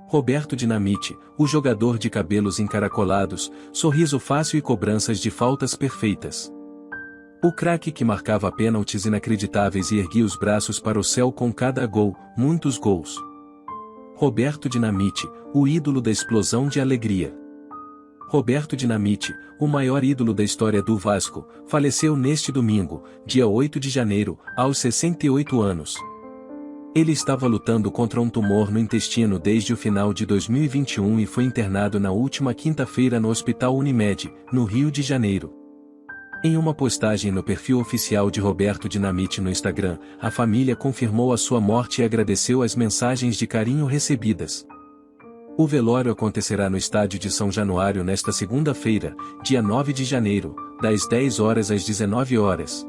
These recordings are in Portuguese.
Roberto Dinamite, o jogador de cabelos encaracolados, sorriso fácil e cobranças de faltas perfeitas. O craque que marcava pênaltis inacreditáveis e erguia os braços para o céu com cada gol, muitos gols. Roberto Dinamite, o ídolo da explosão de alegria. Roberto Dinamite, o maior ídolo da história do Vasco, faleceu neste domingo, dia 8 de janeiro, aos 68 anos. Ele estava lutando contra um tumor no intestino desde o final de 2021 e foi internado na última quinta-feira no Hospital Unimed, no Rio de Janeiro. Em uma postagem no perfil oficial de Roberto Dinamite no Instagram, a família confirmou a sua morte e agradeceu as mensagens de carinho recebidas. O velório acontecerá no estádio de São Januário nesta segunda-feira, dia 9 de janeiro, das 10 horas às 19 horas.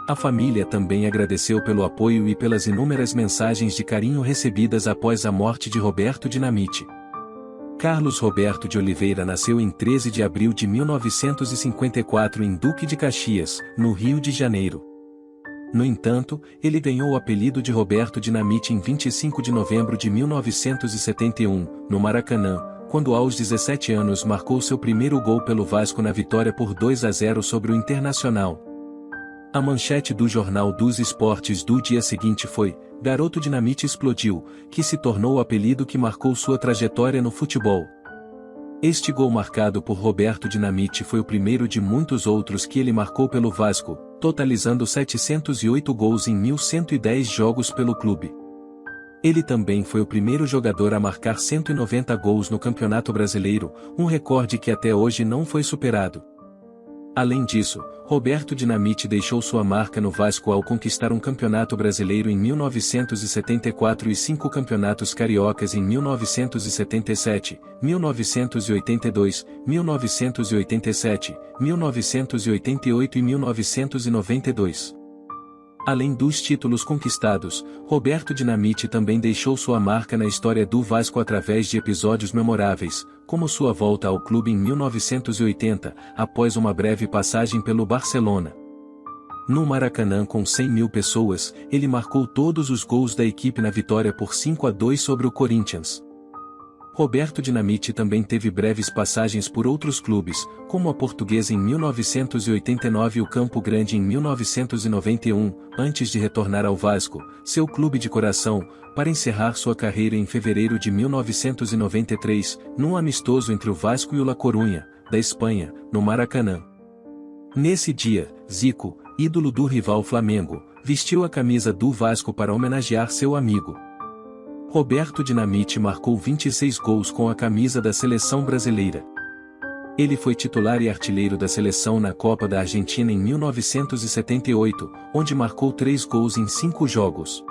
A família também agradeceu pelo apoio e pelas inúmeras mensagens de carinho recebidas após a morte de Roberto Dinamite. Carlos Roberto de Oliveira nasceu em 13 de abril de 1954 em Duque de Caxias, no Rio de Janeiro. No entanto, ele ganhou o apelido de Roberto Dinamite em 25 de novembro de 1971, no Maracanã, quando aos 17 anos marcou seu primeiro gol pelo Vasco na vitória por 2-0 sobre o Internacional. A manchete do Jornal dos Esportes do dia seguinte foi: Garoto Dinamite explodiu, que se tornou o apelido que marcou sua trajetória no futebol. Este gol marcado por Roberto Dinamite foi o primeiro de muitos outros que ele marcou pelo Vasco, totalizando 708 gols em 1.110 jogos pelo clube. Ele também foi o primeiro jogador a marcar 190 gols no Campeonato Brasileiro, um recorde que até hoje não foi superado. Além disso, Roberto Dinamite deixou sua marca no Vasco ao conquistar um campeonato brasileiro em 1974 e 5 campeonatos cariocas em 1977, 1982, 1987, 1988 e 1992. Além dos títulos conquistados, Roberto Dinamite também deixou sua marca na história do Vasco através de episódios memoráveis, como sua volta ao clube em 1980, após uma breve passagem pelo Barcelona. No Maracanã com 100 mil pessoas, ele marcou todos os gols da equipe na vitória por 5-2 sobre o Corinthians. Roberto Dinamite também teve breves passagens por outros clubes, como a Portuguesa em 1989 e o Campo Grande em 1991, antes de retornar ao Vasco, seu clube de coração, para encerrar sua carreira em fevereiro de 1993, num amistoso entre o Vasco e o La Coruña, da Espanha, no Maracanã. Nesse dia, Zico, ídolo do rival Flamengo, vestiu a camisa do Vasco para homenagear seu amigo. Roberto Dinamite marcou 26 gols com a camisa da seleção brasileira. Ele foi titular e artilheiro da seleção na Copa da Argentina em 1978, onde marcou 3 gols em 5 jogos.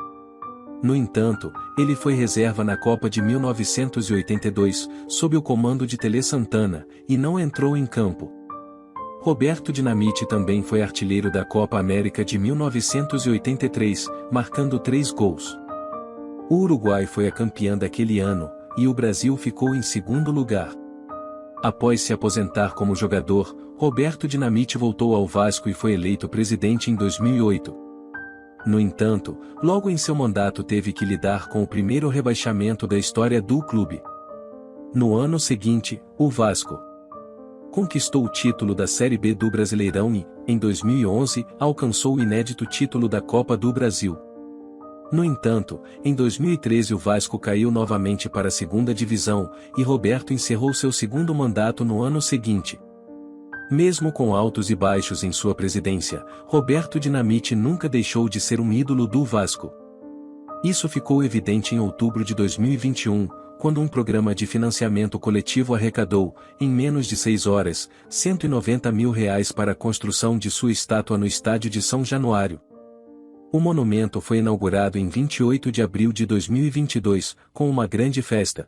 No entanto, ele foi reserva na Copa de 1982, sob o comando de Tele Santana, e não entrou em campo. Roberto Dinamite também foi artilheiro da Copa América de 1983, marcando 3 gols. O Uruguai foi a campeã daquele ano, e o Brasil ficou em segundo lugar. Após se aposentar como jogador, Roberto Dinamite voltou ao Vasco e foi eleito presidente em 2008. No entanto, logo em seu mandato teve que lidar com o primeiro rebaixamento da história do clube. No ano seguinte, o Vasco conquistou o título da Série B do Brasileirão e, em 2011, alcançou o inédito título da Copa do Brasil. No entanto, em 2013 o Vasco caiu novamente para a segunda divisão, e Roberto encerrou seu segundo mandato no ano seguinte. Mesmo com altos e baixos em sua presidência, Roberto Dinamite nunca deixou de ser um ídolo do Vasco. Isso ficou evidente em outubro de 2021, quando um programa de financiamento coletivo arrecadou, em menos de 6 horas, R$190 mil para a construção de sua estátua no estádio de São Januário. O monumento foi inaugurado em 28 de abril de 2022, com uma grande festa.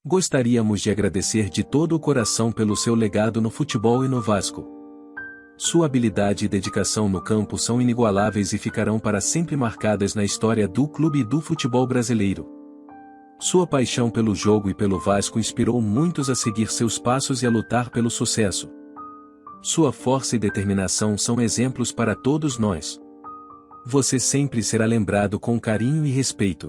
Gostaríamos de agradecer de todo o coração pelo seu legado no futebol e no Vasco. Sua habilidade e dedicação no campo são inigualáveis e ficarão para sempre marcadas na história do clube e do futebol brasileiro. Sua paixão pelo jogo e pelo Vasco inspirou muitos a seguir seus passos e a lutar pelo sucesso. Sua força e determinação são exemplos para todos nós. Você sempre será lembrado com carinho e respeito.